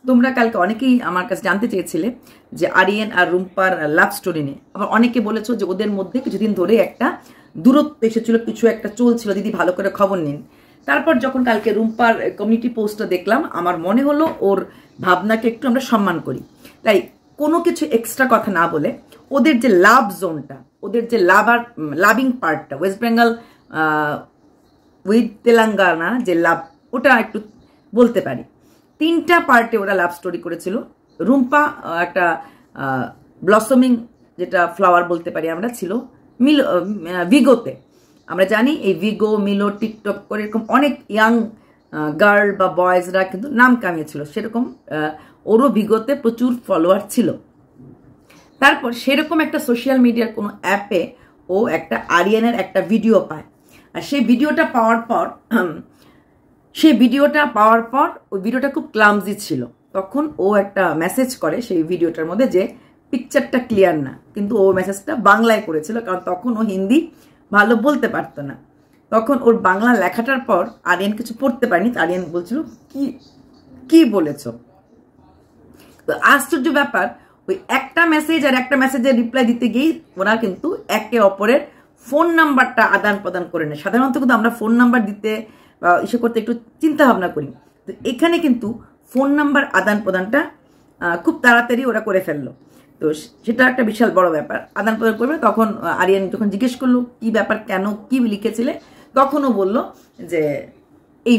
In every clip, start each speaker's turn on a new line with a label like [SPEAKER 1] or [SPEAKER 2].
[SPEAKER 1] তোমরা কালকে অনেকেই আমার কাছে জানতে চেয়েছিলে যে আরিয়ান আর রুম্পার লাভ স্টোরি নিয়ে। আবার অনেকে বলেছো যে ওদের মধ্যে কিছুদিন ধরে একটা দূরত্ব এসেছিল, কিছু একটা চলছিল, দিদি ভালো করে খবর নিন। তারপর যখন কালকে রুম্পার কমিউনিটি পোস্টটা দেখলাম, আমার মনে হলো ওর ভাবনাকে একটু আমরা সম্মান করি। তাই কোনো কিছু এক্সট্রা কথা না বলে ওদের যে লাভ জোনটা, ওদের যে লাভিং পার্টটা, ওয়েস্ট বেঙ্গল উইথ তেলেঙ্গানা যে লাভ, ওটা একটু বলতে পারি। 3টা পার্টে ওরা লাভ স্টোরি করেছিল। রুম্পা একটা ব্লসমিং, যেটা ফ্লাওয়ার বলতে পারি আমরা, ছিল ভিগোতে। আমরা জানি এই ভিগো, মিলো, টিকটক করে এরকম অনেক ইয়াং গার্ল বা বয়েজরা কিন্তু নাম কামিয়েছিল। সেরকম ওরও ভিগোতে প্রচুর ফলোয়ার ছিল। তারপর সেরকম একটা সোশ্যাল মিডিয়ার কোনো অ্যাপে ও একটা আরিয়ানের একটা ভিডিও পায়। আর সেই ভিডিওটা পাওয়ার পর ওই ভিডিওটা খুব ক্লামজি ছিল। তখন ও একটা মেসেজ করে সেই ভিডিওটার মধ্যে যে পিকচারটা ক্লিয়ার না, কিন্তু ও মেসেজটা বাংলায় করেছিল, কারণ তখন ও হিন্দি ভালো বলতে পারতো না। তখন ওর বাংলা লেখাটার পর আরিয়ান কিছু পড়তে পারেনি। আরিয়ান বলছিল কি বলেছ। তো আশ্চর্য ব্যাপার, ওই একটা মেসেজ আর একটা মেসেজের রিপ্লাই দিতে গিয়েই ওরা কিন্তু একে অপরের ফোন নাম্বারটা আদান প্রদান করে নেয়। সাধারণত কিন্তু আমরা ফোন নাম্বার দিতে বা ইসে করতে একটু চিন্তা ভাবনা করি, তো এখানে কিন্তু ফোন নাম্বার আদান প্রদানটা খুব তাড়াতাড়ি ওরা করে ফেললো। তো সেটা একটা বিশাল বড় ব্যাপার, আদান প্রদান করবে। তখন আরিয়ান যখন জিজ্ঞেস করলো কি ব্যাপার, কেন, কি লিখেছিলে, তখনও বলল যে এই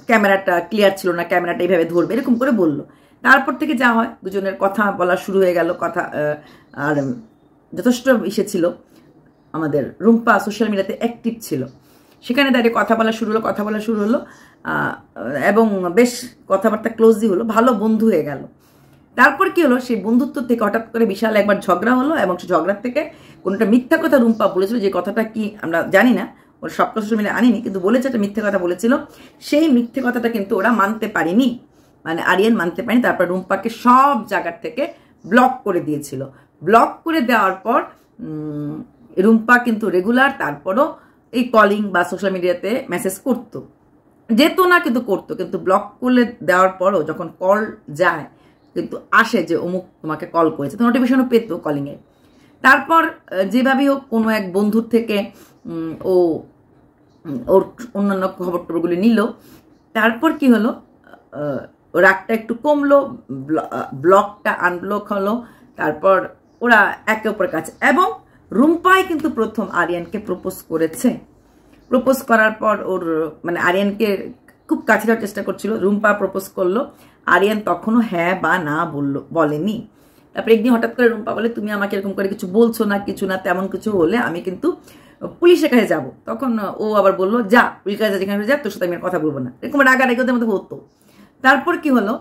[SPEAKER 1] ক্যামেরাটা ক্লিয়ার ছিল না, ক্যামেরাটা এইভাবে ধরবে, এরকম করে বললো। তারপর থেকে যা হয়, দুজনের কথা বলা শুরু হয়ে গেল। কথা আর যথেষ্ট ইসে ছিল, আমাদের রুম্পা সোশ্যাল মিডিয়াতে অ্যাক্টিভ ছিল, সেখানে দাঁড়িয়ে কথা বলা শুরু হলো এবং বেশ কথাবার্তা ক্লোজই হলো, ভালো বন্ধু হয়ে গেল। তারপর কি হলো, সেই বন্ধুত্ব থেকে হঠাৎ করে বিশাল একবার ঝগড়া হলো, এবং সেই ঝগড়ার থেকে কোনটা মিথ্যা কথা রুম্পা বলেছিল, যে কথাটা কি আমরা জানি না, ওর সব সোশ্যাল মিডিয়া আনিনি, কিন্তু বলেছে একটা মিথ্যে কথা বলেছিল। সেই মিথ্যে কথাটা কিন্তু ওরা মানতে পারেনি, মানে আরিয়ান মানতে পারেনি। তারপর রুম্পাকে সব জায়গার থেকে ব্লক করে দিয়েছিল। ব্লক করে দেওয়ার পর রুম্পা কিন্তু রেগুলার তারপরও এই কলিং বা সোশ্যাল মিডিয়াতে মেসেজ করতো, যেত না কিন্তু করতো। কিন্তু ব্লক করে দেওয়ার পরও যখন কল যায় কিন্তু আসে যে অমুক তোমাকে কল করেছে, তো নোটিফিকেশনও পেত কলিংয়ে। তারপর যেভাবেই হোক কোনো এক বন্ধুর থেকে ওর অন্যান্য খবর টবরগুলি নিল। তারপর কি হলো, রাগটা একটু কমলো, ব্লকটা আনব্লক হলো। তারপর ওরা একে অপরের কাছে, এবং রুম্পাই কিন্তু প্রথম আরিয়ানকে প্রপোজ করেছে। প্রপোজ করার পর ওর মানে আরিয়ানকে খুব কাছে যাওয়ার চেষ্টা করছিল। রুম্পা প্রপোজ করলো, আরিয়ান তখনও হ্যাঁ বা না বলেনি। তারপরে একদিন হঠাৎ করে রুম্পা বলে, তুমি আমাকে এরকম করে কিছু বলছো না, কিছু না, তেমন কিছু হলে আমি কিন্তু পুলিশের কাছে যাব। তখন ও আবার বললো, যা পুলিশের কাছে, যেখানে যা, তোর সাথে আমি আর কথা বলবো না, এরকম রাগারাগি ওদের মধ্যে হতো। তারপর কি হলো,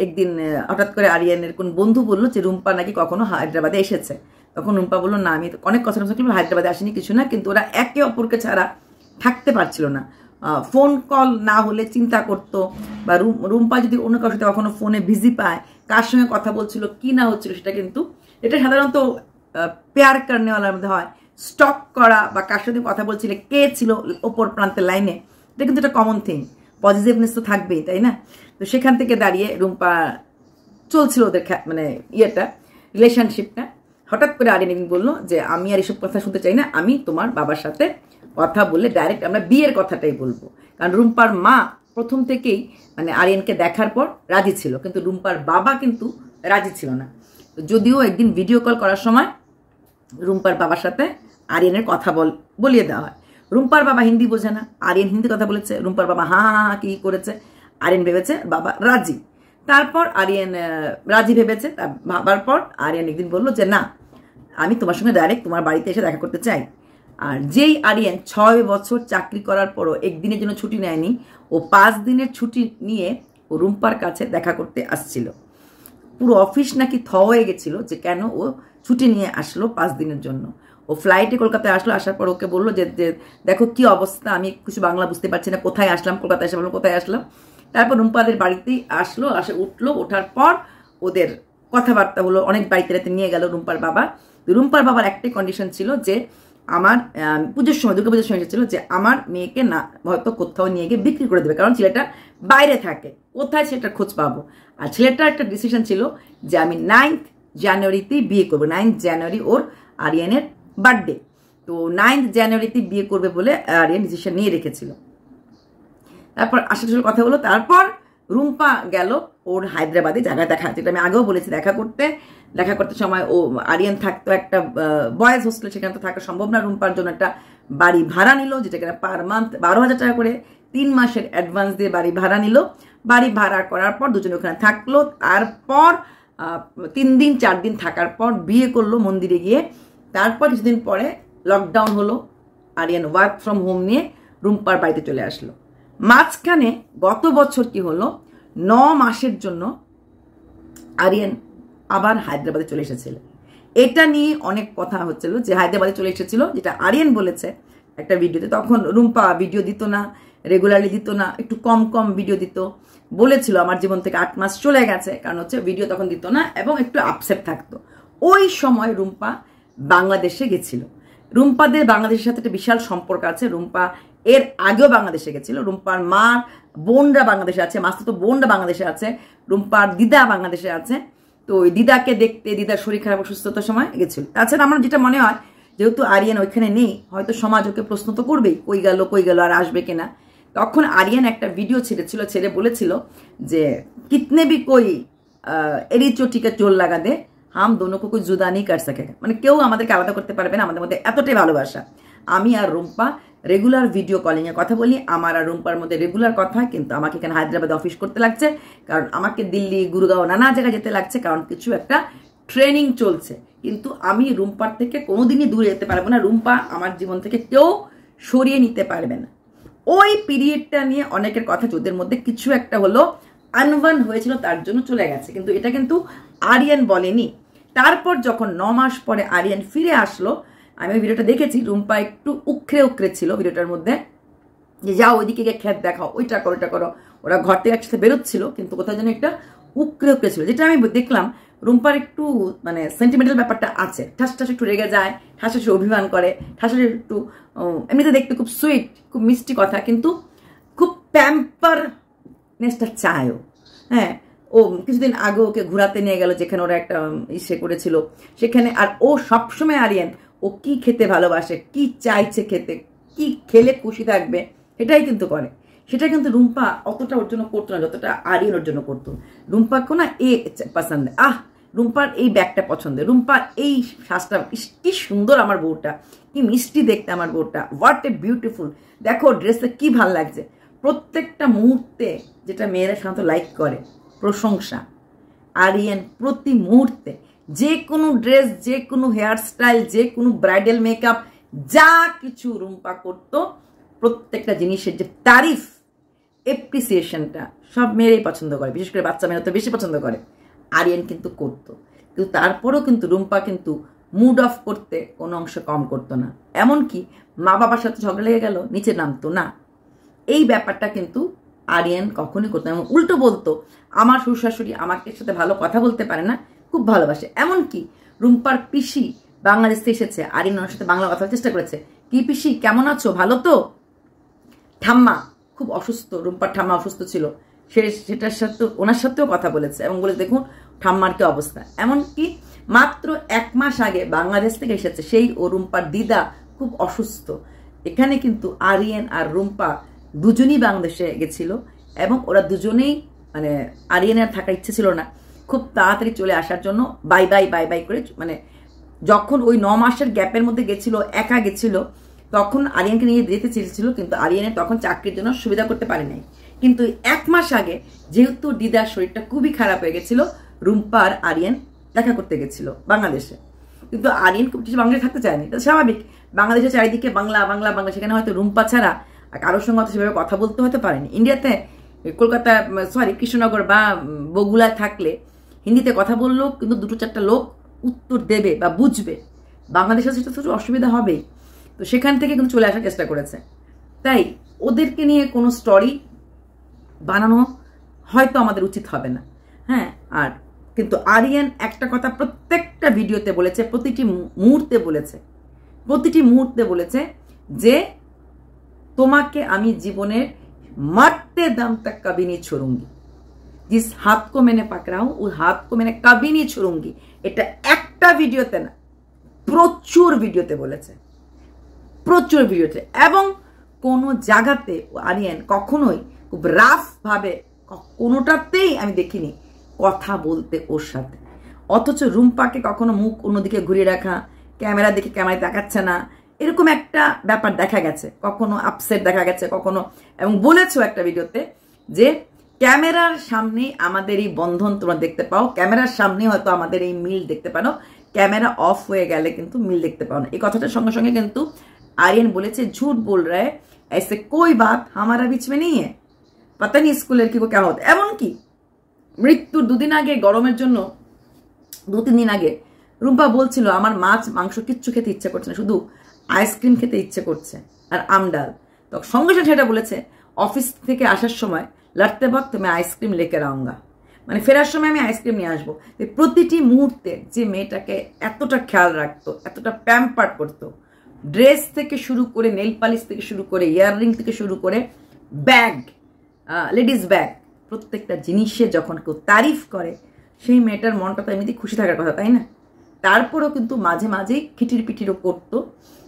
[SPEAKER 1] একদিন হঠাৎ করে আরিয়ানের কোন বন্ধু বললো যে রুম্পা নাকি কখনো হায়দ্রাবাদে এসেছে। তখন রুম্পা বললো, না আমি অনেক কথা হায়দ্রাবাদে আসিনি, কিছু না। কিন্তু ওরা একে অপরকে ছাড়া থাকতে পারছিল না। ফোন কল না হলে চিন্তা করতো, বা রুম্পা যদি অন্য কারোর সাথে কখনো ফোনে বিজি পায়, কার সঙ্গে কথা বলছিল, কি না হচ্ছিল, সেটা কিন্তু এটা সাধারণত পেয়ার কারণেওয়ালার মধ্যে হয়। স্টক করা বা কার সাথে কথা বলছিলে, কে ছিল ওপর প্রান্তের লাইনে, এটা কিন্তু একটা কমন থিং। পজিটিভনেস তো থাকবেই, তাই না? তো সেখান থেকে দাঁড়িয়ে রুম্পা চলছিল ওদের মানে রিলেশনশিপটা। হঠাৎ করে আরিয়ান একদিন বললো যে আমি আর এসব কথা শুনতে চাই না, আমি তোমার বাবার সাথে কথা বললে ডাইরেক্ট আমরা বিয়ের কথাটাই বলবো। কারণ রুম্পার মা প্রথম থেকেই মানে আরিয়ানকে দেখার পর রাজি ছিল, কিন্তু রুম্পার বাবা কিন্তু রাজি ছিল না। যদিও একদিন ভিডিও কল করার সময় রুম্পার বাবার সাথে আরিয়ানের কথা বলিয়ে দেওয়া হয়। রুম্পার বাবা হিন্দি বোঝে না, আরিয়ান হিন্দি কথা বলেছে, রুম্পার বাবা হা হা হা কি করেছে, আরিয়ান ভেবেছে বাবা রাজি। তারপর আরিয়ান রাজি ভেবেছে, তার ভাবার পর আরিয়ান একদিন বললো যে না, আমি তোমার সঙ্গে ডাইরেক্ট তোমার বাড়িতে এসে দেখা করতে চাই। আর যেই আরিয়ান 6 বছর চাকরি করার পরও একদিনের জন্য ছুটি নেয়নি, ও 5 দিনের ছুটি নিয়ে ও রুম্পার কাছে দেখা করতে আসছিল। পুরো অফিস নাকি হয়ে গেছিল যে কেন ও ছুটি নিয়ে আসলো 5 দিনের জন্য। ও ফ্লাইটে কলকাতায় আসলো, আসার পর ওকে বললো যে দেখো কি অবস্থা, আমি কিছু বাংলা বুঝতে পারছি না, কোথায় আসলাম, কলকাতায় এসে বললো কোথায় আসলাম। তারপর রুম্পাদের বাড়িতেই আসলো, উঠলো, ওঠার পর ওদের কথাবার্তা হলো, অনেক বাড়িতে নিয়ে গেল রুম্পার বাবা। রুম্পার বাবার একটাই কন্ডিশন ছিল যে আমার পুজোর সময় দুর্গাপুজোর সময় এসেছিল যে আমার মেয়েকে না হয়তো কোথাও নিয়ে গিয়ে বিক্রি করে দেবে, কারণ ছেলেটা বাইরে থাকে, কোথায় সেটা খোঁজ পাবো। আর ছেলেটার একটা ডিসিশন ছিল যে আমি 9th জানুয়ারিতেই বিয়ে করবো। 9th জানুয়ারি ওর আরিয়ানের বার্থডে, তো 9th জানুয়ারিতে বিয়ে করবে বলে আরিয়ান ডিসিশন নিয়ে রেখেছিল। তারপর আসার কথা হলো, তারপর রুম্পা গেল ওর হায়দ্রাবাদে জায়গা দেখা, যেটা আমি আগেও বলেছি, দেখা করতে সময় ও আরিয়ান থাকতো একটা বয়েজ হোস্টেল, সেখানে তো থাকা সম্ভব না। রুম্পার জন্য একটা বাড়ি ভাড়া নিল, যেটাকে পার মান্থ 12,000 টাকা করে 3 মাসের অ্যাডভান্স দিয়ে বাড়ি ভাড়া নিল। বাড়ি ভাড়া করার পর দুজনে ওখানে থাকলো। তারপর 3 দিন 4 দিন থাকার পর বিয়ে করলো মন্দিরে গিয়ে। তারপর কিছুদিন পরে লকডাউন হলো, আরিয়ান ওয়ার্ক ফ্রম হোম নিয়ে রুম্পার বাড়িতে চলে আসলো। মাঝখানে গত বছর কি হলো, 9 মাসের জন্য আরিয়ান আবার হায়দ্রাবাদে চলে এসেছিল। এটা নিয়ে অনেক কথা হচ্ছিল যে হায়দ্রাবাদে চলে এসেছিল, যেটা আরিয়ান বলেছে একটা ভিডিওতে। তখন রুম্পা ভিডিও দিত না, রেগুলারলি দিত না, একটু কম কম ভিডিও দিত। বলেছিল আমার জীবন থেকে 8 মাস চলে গেছে, কারণ হচ্ছে ভিডিও তখন দিত না এবং একটু আপসেট থাকতো। ওই সময় রুম্পা বাংলাদেশে গেছিল। রুম্পাদের বাংলাদেশের সাথে একটা বিশাল সম্পর্ক আছে। রুম্পা এর আগেও বাংলাদেশে গেছিল। রুম্পার মার বোনরা বাংলাদেশে আছে, মাস্তুতো বোনরা বাংলাদেশে আছে, রুম্পার দিদা বাংলাদেশে আছে। তো ওই দিদাকে দেখতে, দিদার শরীর খারাপ অসুস্থতার সময় গেছিল। তাছাড়া আমার যেটা মনে হয়, যেহেতু আরিয়ান ওইখানে নেই, হয়তো সমাজ ওকে প্রশ্ন তো করবেই, কই গেল আর আসবে কিনা। তখন আরিয়ান একটা ভিডিও ছেড়েছিল, ছেড়ে বলেছিল যে কিতনে ভি কোই এরি চোটিকে চোর লাগা দে, হাম দোনো কো কোই জুদা নেই কর সকে, মানে কেউ আমাদেরকে আলাদা করতে পারবে না, আমাদের মধ্যে এতটাই ভালোবাসা। আমি আর রুম্পা রেগুলার ভিডিও কলিং এ কথা বলি, আমার আর রুম্পার মধ্যে রেগুলার কথা, কিন্তু আমাকে এখানে হায়দ্রাবাদে অফিস করতে লাগছে, কারণ আমাকে দিল্লি, গুরগাঁও নানা জায়গায় যেতে লাগছে, কারণ কিছু একটা ট্রেনিং চলছে। কিন্তু আমি রুম্পার থেকে কোনোদিনই দূরে যেতে পারবো না, রুম্পা আমার জীবন থেকে কেউ সরিয়ে নিতে পারবে না। ওই পিরিয়ডটা নিয়ে অনেকের কথা, ওদের মধ্যে কিছু একটা হলো আনবান হয়েছিল, তার জন্য চলে গেছে, কিন্তু এটা কিন্তু আরিয়ান বলেনি। তারপর যখন 9 মাস পরে আরিয়ান ফিরে আসলো, আমি ওই ভিডিওটা দেখেছি, রুম্পা একটু উখরে ছিল ভিডিওটার মধ্যে, যে যাও ওইদিকে গিয়ে খেত দেখাও, ওইটা করো। ওরা ঘর থেকে একসাথে বেরোচ্ছিল, কিন্তু কোথাও যেন একটা উখরে ছিল, যেটা আমি দেখলাম রুম্পার একটু মানে সেন্টিমেন্টাল ব্যাপারটা আছে। ঠাস একটু রেগে যায়, ঠাস অভিমান করে, ঠাস একটু এমনিতে দেখতে খুব সুইট, খুব মিষ্টি কথা, কিন্তু খুব প্যাম্পারনেসটা চায়ও। হ্যাঁ, ও কিছুদিন আগে ওকে ঘোরাতে নিয়ে গেল, যেখানে ওরা একটা ইসে করেছিল সেখানে। আর ও সবসময় আরিয়ান ও কি খেতে ভালোবাসে, কি চাইছে খেতে, কি খেলে খুশি থাকবে, এটাই কিন্তু করে। সেটা কিন্তু রুম্পা অতটা ওর জন্য করতো না যতটা আরিয়ান ওর জন্য করতো। রুম্পাকে না এ পছন্দ, রুম্পার এই ব্যাগটা পছন্দ, রুম্পার এই শ্বাসটা, কি সুন্দর আমার বউটা, কি মিষ্টি দেখতে আমার বউটা, হোয়াট এ বিউটিফুল, দেখো ড্রেসটা কি ভাল লাগছে। প্রত্যেকটা মুহূর্তে যেটা মেয়েরা সাধারণত লাইক করে, প্রশংসা। আরিয়ান প্রতি মুহূর্তে যে কোনো ড্রেস, যে কোনো হেয়ার স্টাইল, যে কোনো ব্রাইডাল মেকআপ, যা কিছু রুম্পা করতো, প্রত্যেকটা জিনিসের যে তারিফ, এপ্রিসিয়েশনটা সব মেয়েরাই পছন্দ করে, বিশেষ করে বাচ্চা মেয়েরা তো বেশি পছন্দ করে। আরিয়ান কিন্তু করতো, কিন্তু তারপরেও কিন্তু রুম্পা কিন্তু মুড অফ করতে কোনো অংশ কম করতো না। এমনকি মা বাবার সাথে ঝগড়া লেগে গেল, নিচে নামতো না। এই ব্যাপারটা কিন্তু আরিয়ান কখনোই করতো না, এবং উল্টো বলতো, আমার শ্বশুর শাশুড়ি আমাকে সাথে ভালো কথা বলতে পারে না, খুব ভালোবাসে। এমনকি রুম্পার পিসি বাংলাদেশ থেকে এসেছে, আরিয়ান ওনার সাথে বাংলা কথা চেষ্টা করেছে, কি পিসি কেমন আছো, ভালো তো? ঠাম্মা খুব অসুস্থ, রুম্পার ঠাম্মা অসুস্থ ছিল, সেটার সাথে ওনার সাথেও কথা বলেছে এবং বলে দেখুন ঠাম্মার কি অবস্থা। এমনকি মাত্র 1 মাস আগে বাংলাদেশ থেকে এসেছে সেই ও রুম্পার দিদা খুব অসুস্থ। এখানে কিন্তু আরিয়ান আর রুম্পা দুজনেই বাংলাদেশে গেছিল, এবং ওরা দুজনেই মানে আরিয়ানের থাকার ইচ্ছে ছিল না, খুব তাড়াতাড়ি চলে আসার জন্য বাই বাই করে, মানে যখন ওই 9 মাসের গ্যাপের মধ্যে গেছিল, একা গেছিল, তখন আরিয়ানকে নিয়ে যেতে চেয়েছিল, কিন্তু আরিয়ানের তখন চাকরির জন্য সুবিধা করতে পারে নাই। কিন্তু 1 মাস আগে যেহেতু দিদার শরীরটা খুবই খারাপ হয়ে গেছিল, রুম্পা আর আরিয়ান দেখা করতে গেছিল বাংলাদেশে। কিন্তু আরিয়ান খুব বেশি বাংলাদেশে থাকতে চায়নি, এটা স্বাভাবিক, বাংলাদেশের চারিদিকে বাংলা, সেখানে হয়তো রুম্পা ছাড়া কারোর সঙ্গে হয়তো সেভাবে কথা বলতে হতে পারেনি। ইন্ডিয়াতে, কলকাতা, কৃষ্ণনগর বা বগুড়ায় থাকলে হিন্দিতে কথা বললেও কিন্তু 2-4টা লোক উত্তর দেবে বা বুঝবে, বাংলাদেশে সেটা তো অসুবিধা হবেই। তো সেখান থেকে কিন্তু চলে আসার চেষ্টা করেছে। তাই ওদেরকে নিয়ে কোনো স্টোরি বানানো হয়তো আমাদের উচিত হবে না। হ্যাঁ, আর কিন্তু আরিয়ান একটা কথা প্রত্যেকটা ভিডিওতে বলেছে, প্রতিটি মুহূর্তে বলেছে প্রতিটি মুহূর্তে বলেছে যে তোমাকে আমি জীবনের मरते दम तक कभी नहीं छोड़ूंगी, जिस हाथ को मैंने पकड़ा हूं उस हाथ को मैंने कभी नहीं छोड़ूंगी। এটা একটা ভিডিওতে না, প্রচুর ভিডিওতে বলেছে, প্রচুর ভিডিওতে। এবং কোন জায়গাতে আরিয়ান কখনোই খুব রাফ ভাবে কোনোটাতেই আমি দেখিনি কথা বলতে ওর সাথে। অথচ রুম্পাকে কখনো মুখ অন্যদিকে ঘুরিয়ে রাখা, ক্যামেরা দেখে ক্যামেরায় তাকাচ্ছে না, এরকম একটা ব্যাপার দেখা গেছে। কখনো আপসেট দেখা গেছে, কখনো, এবং বলেছো একটা ভিডিওতে যে ক্যামেরার সামনে আমাদের এই বন্ধন তোমরা দেখতে পাও, ক্যামেরার সামনে হয়তো আমাদের এই মিল দেখতে পারো, ক্যামেরা অফ হয়ে গেলে কিন্তু মিল দেখতে পাও না। এই কথাটার সঙ্গে সঙ্গে কিন্তু आर्यन बोलेছে झूठ बोल रहा है, ऐसे कोई बात हमारा बीच में नहीं है, पता नहीं इसको लड़की को क्या होता है। এমনকি মৃত্যুর দুদিন আগে, গরমের জন্য 2-3 দিন আগে রুম্পা বলছিল আমার মাছ মাংস কিচ্ছু খেতে ইচ্ছে করছে না, শুধু আইসক্রিম খেতে ইচ্ছে করছে আর আমডাল। তো সঙ্গে সঙ্গে সেটা বলেছে অফিস থেকে আসার সময় লড়তে বক্ত मैं আইসক্রিম লেकर आऊंगा, মানে ফেরার সময় আমি আইসক্রিম নিয়ে আসবো। প্রতিটি মুহূর্তে যে মেয়েটাকে এতটা খেয়াল রাখতো, এতটা প্যাম্পার করতো, ড্রেস থেকে শুরু করে নেল পালিশ থেকে শুরু করে ইয়াররিং থেকে শুরু করে ব্যাগ, লেডিস ব্যাগ, প্রত্যেকটা জিনিসে যখন কেউ তারিফ করে সেই মেয়েটার মনটা তো এমনিতেই খুশি থাকার কথা, তাই না? তারপরেও কিন্তু মাঝে মাঝেই খিটির পিটিরও করতো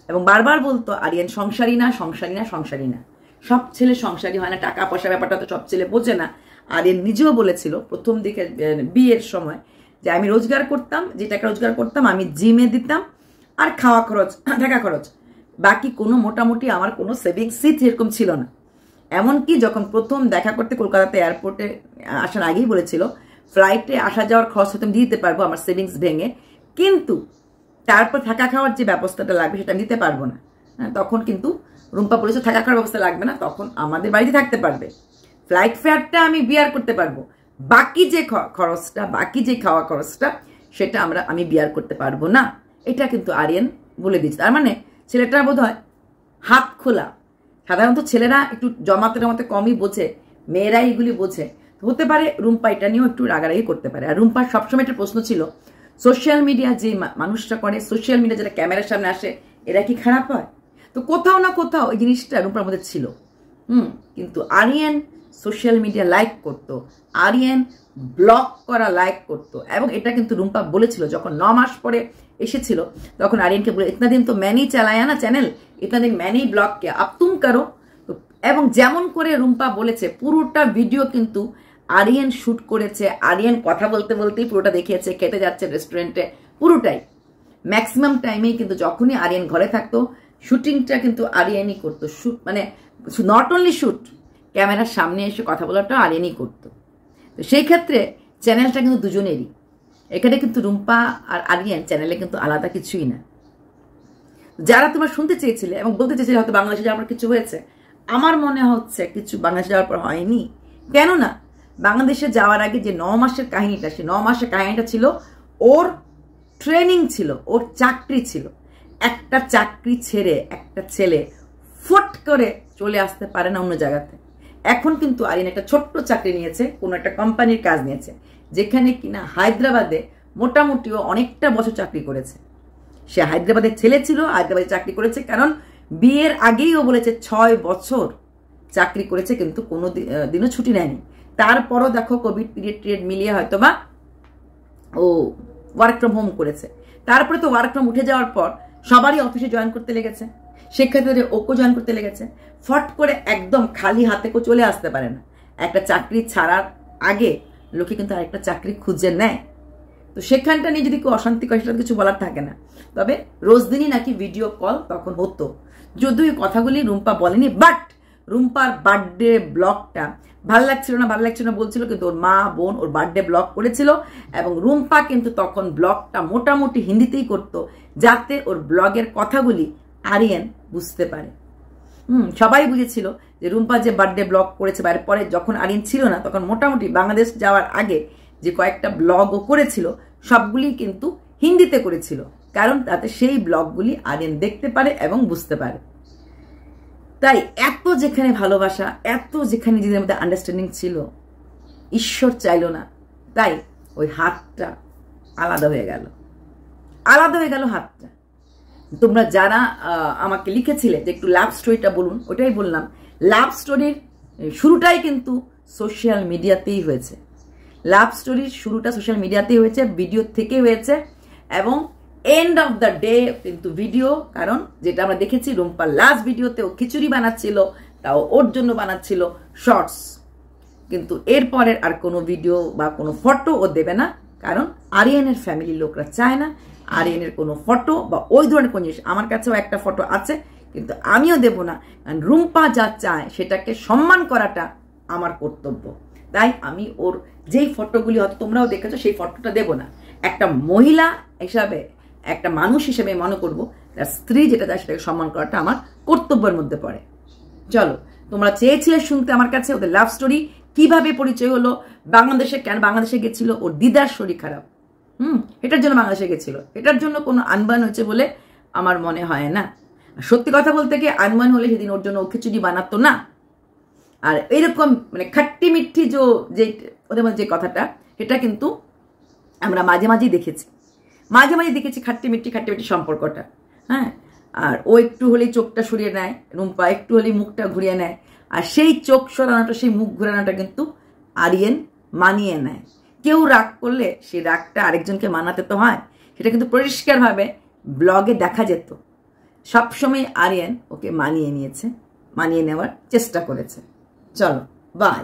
[SPEAKER 1] এবং বারবার বলতো আরিয়ান সংসারী না, সংসারী না, সংসারী না। সব ছেলে সংসারী হয় না, টাকা পয়সা ব্যাপারটা তো সব ছেলে বোঝে না। আরিয়ান নিজেও বলেছিল প্রথম দিকে বিয়ের সময় যে আমি রোজগার করতাম, যে টাকা রোজগার করতাম আমি জিমে দিতাম আর খাওয়া খরচ, টাকা খরচ, বাকি কোনো মোটামুটি আমার কোনো সেভিংসই এরকম ছিল না। এমনকি যখন প্রথম দেখা করতে কলকাতাতে এয়ারপোর্টে আসার আগেই বলেছিল ফ্লাইটে আসা যাওয়ার খরচ হয়তো আমি দিতে পারবো আমার সেভিংস ভেঙে, কিন্তু তারপর থাকা খাওয়ার যে ব্যবস্থাটা লাগবে সেটা আমি দিতে পারবো না। তখন কিন্তু রুম্পা বলেছে থাকা খাওয়ার ব্যবস্থা লাগবে না, তখন আমাদের বাড়িতে থাকতে পারবে, ফ্লাইট ফেয়ারটা আমি বিয়ার করতে পারবো, বাকি যে খরচটা, বাকি যে খাওয়া খরচটা সেটা আমি বিয়ার করতে পারবো না। এটা কিন্তু আরিয়ান বলে দিচ্ছে। তার মানে ছেলেটা বোধ হয় হাত খোলা। সাধারণত ছেলেরা একটু জমাতে কমই বোঝে, মেয়েরা এইগুলি বোঝে। হতে পারে রুম্পা এটা নিয়েও একটু রাগারাগি করতে পারে। আর রুম্পার সবসময় একটা প্রশ্ন ছিল সোশ্যাল মিডিয়া যে মানুষটা করে, সোশ্যাল মিডিয়া যেটা ক্যামেরার সামনে আসে, এরা কি খারাপ হয়? তো কোথাও না কোথাও এই জিনিসটা রুম্পার মধ্যে ছিল। কিন্তু আরিয়ান সোশ্যাল মিডিয়া লাইক করতো, আরিয়ান ব্লক করা লাইক করতো। এবং এটা কিন্তু রুম্পা বলেছিল যখন 9 মাস পরে এসেছিল, তখন আরিয়ানকে বলে ইতনা দিন তো ম্যানেই চালায়া না চ্যানেল, ইতনা দিন ম্যানেই ব্লক কে, আব তুম করো। এবং যেমন করে রুম্পা বলেছে পুরোটা ভিডিও কিন্তু আরিয়ান শুট করেছে, আরিয়ান কথা বলতে বলতেই পুরোটা দেখিয়েছে, খেতে যাচ্ছে রেস্টুরেন্টে, পুরোটাই ম্যাক্সিমাম টাইমেই কিন্তু যখনই আরিয়ান ঘরে থাকতো শুটিংটা কিন্তু আরিয়ানই করতো। শুট মানে নট অনলি শুট, ক্যামেরার সামনে এসে কথা বলাটা আরিয়ানই করতো। তো সেই ক্ষেত্রে চ্যানেলটা কিন্তু দুজনেরই। এখানে কিন্তু রুম্পা আর আরিয়ান চ্যানেলে কিন্তু আলাদা কিছুই না। যারা তোমরা শুনতে চেয়েছিলে এবং বলতে চেয়েছিলে হয়তো বাংলাদেশে যাওয়ার পর কিছু হয়েছে, আমার মনে হচ্ছে কিছু বাংলাদেশে যাওয়ার পর হয়নি। কেননা বাংলাদেশে যাওয়ার আগে যে 9 মাসের কাহিনীটা, সেই 9 মাসের কাহিনীটা ছিল ওর ট্রেনিং ছিল, ওর চাকরি ছিল। একটা চাকরি ছেড়ে একটা ছেলে ফট করে চলে আসতে পারে না অন্য জায়গাতে। এখন কিন্তু আরিয়ান একটা ছোট্ট চাকরি নিয়েছে, কোনো একটা কোম্পানির কাজ নিয়েছে, যেখানে কিনা হায়দ্রাবাদে মোটামুটিও অনেকটা বছর চাকরি করেছে। সে হায়দ্রাবাদের ছেলে ছিল, হায়দ্রাবাদে চাকরি করেছে, কারণ বিয়ের আগেই ও বলেছে 6 বছর চাকরি করেছে, কিন্তু কোনো দিনও ছুটি নেয়নি। তারপরও দেখো কোভিড পিরিয়ড মিলিয়ে হয়তো বা ও ওয়ার্ক ফ্রম হোম করেছে। তারপরে তো ওয়ার্ক ফ্রম উঠে যাওয়ার পর সবারই অফিসে জয়েন করতে লেগেছে, সেক্ষেত্রে ওকে জয়েন করতে লেগেছে। ফট করে একদম খালি হাতে কেউ চলে আসতে পারে না। একটা চাকরি ছাড়ার আগে লোকে কিন্তু আরেকটা চাকরি খুঁজে নেয়। তো সেখানটা নিয়ে যদি কেউ অশান্তি করে সেটা কিছু বলার থাকে না। তবে রোজ দিনই নাকি ভিডিও কল তখন হতো, যদিও এই কথাগুলি রুম্পা বলেনি। বাট রুম্পার বার্থডে ব্লগটা ভালো লাগছিল না বলছিল, কিন্তু ওর মা বোন ওর বার্থডে ব্লগ করেছিল এবং রুম্পা কিন্তু তখন ব্লগটা মোটামুটি হিন্দিতেই করতো, যাতে ওর ব্লগের কথাগুলি আরিয়ান বুঝতে পারে। সবাই বুঝেছিল যে রুম্পা যে বার্থডে ব্লগ করেছে, বাইরে পরে যখন আরিয়ান ছিল না তখন মোটামুটি বাংলাদেশ যাওয়ার আগে যে কয়েকটা ব্লগও করেছিল সবগুলি কিন্তু হিন্দিতে করেছিল, কারণ তাতে সেই ব্লগগুলি আরিয়ান দেখতে পারে এবং বুঝতে পারে। তাই এত যেখানে ভালোবাসা, এত যেখানে নিজেদের মধ্যে আন্ডারস্ট্যান্ডিং ছিল, ঈশ্বর চাইল না, তাই ওই হাতটা আলাদা হয়ে গেল হাতটা। তোমরা যারা আমাকে লিখেছিলে যে একটু লাভ স্টোরিটা বলুন, ওটাই বললাম। লাভ স্টোরির শুরুটাই কিন্তু সোশ্যাল মিডিয়াতেই হয়েছে। লাভ স্টোরির শুরুটা সোশ্যাল মিডিয়াতেই হয়েছে, ভিডিও থেকে হয়েছে, এবং এন্ড অফ দ্য ডে কিন্তু ভিডিও। কারণ যেটা আমরা দেখেছি, রুম্পার লাস্ট ভিডিওতে ও খিচুড়ি বানাচ্ছিল, তাও ওর জন্য বানাচ্ছিল শর্টস, কিন্তু এরপরের আর কোনো ভিডিও বা কোনো ফটো ও দেবে না। কারণ আরিয়ানের ফ্যামিলির লোকরা চায় না আরিয়ানের কোনো ফটো বা ওই ধরনের কোনো জিনিস। আমার কাছেও একটা ফটো আছে, কিন্তু আমিও দেব না, কারণ রুম্পা যা চায় সেটাকে সম্মান করাটা আমার কর্তব্য। তাই আমি ওর যেই ফটোগুলি হয়তো তোমরাও দেখেছো সেই ফটোটা দেব না। একটা মহিলা হিসাবে, একটা মানুষ হিসেবে মনে করবো তার স্ত্রী যেটা চায় সেটাকে সম্মান করাটা আমার কর্তব্যের মধ্যে পড়ে। চলো, তোমরা চেয়েছিলে শুনতে আমার কাছে ওদের লাভ স্টোরি, কিভাবে পরিচয় হলো, বাংলাদেশে কেন বাংলাদেশে গেছিল, ওর দিদার শরীর খারাপ, এটার জন্য বাংলাদেশে গেছিল, এটার জন্য কোনো আনবান হয়েছে বলে আমার মনে হয় না। সত্যি কথা বলতে গিয়ে আনবান হলে সেদিন ওর জন্য ও খিচুড়ি বানাতো না। আর এইরকম মানে খাট্টি মিঠি যে ওদের মধ্যে যে কথাটা, সেটা কিন্তু আমরা মাঝে মাঝেই দেখেছি, খাট্টি মিঠি সম্পর্কটা। হ্যাঁ, আর ও একটু হলেই চোখটা সরিয়ে নেয়, রুম্পা একটু হলেই মুখটা ঘুরিয়ে নেয়, আর সেই চোখ সরানোটা, সেই মুখ ঘুরানোটা কিন্তু আরিয়ান মানিয়ে নেয়। কেউ রাগ করলে সেই রাগটা আরেকজনকে মানাতে তো হয়, সেটা কিন্তু পরিষ্কারভাবে ব্লগে দেখা যেত। সবসময় আরিয়ান ওকে মানিয়ে নিয়েছে, মানিয়ে নেওয়ার চেষ্টা করেছে। চলো, বাই।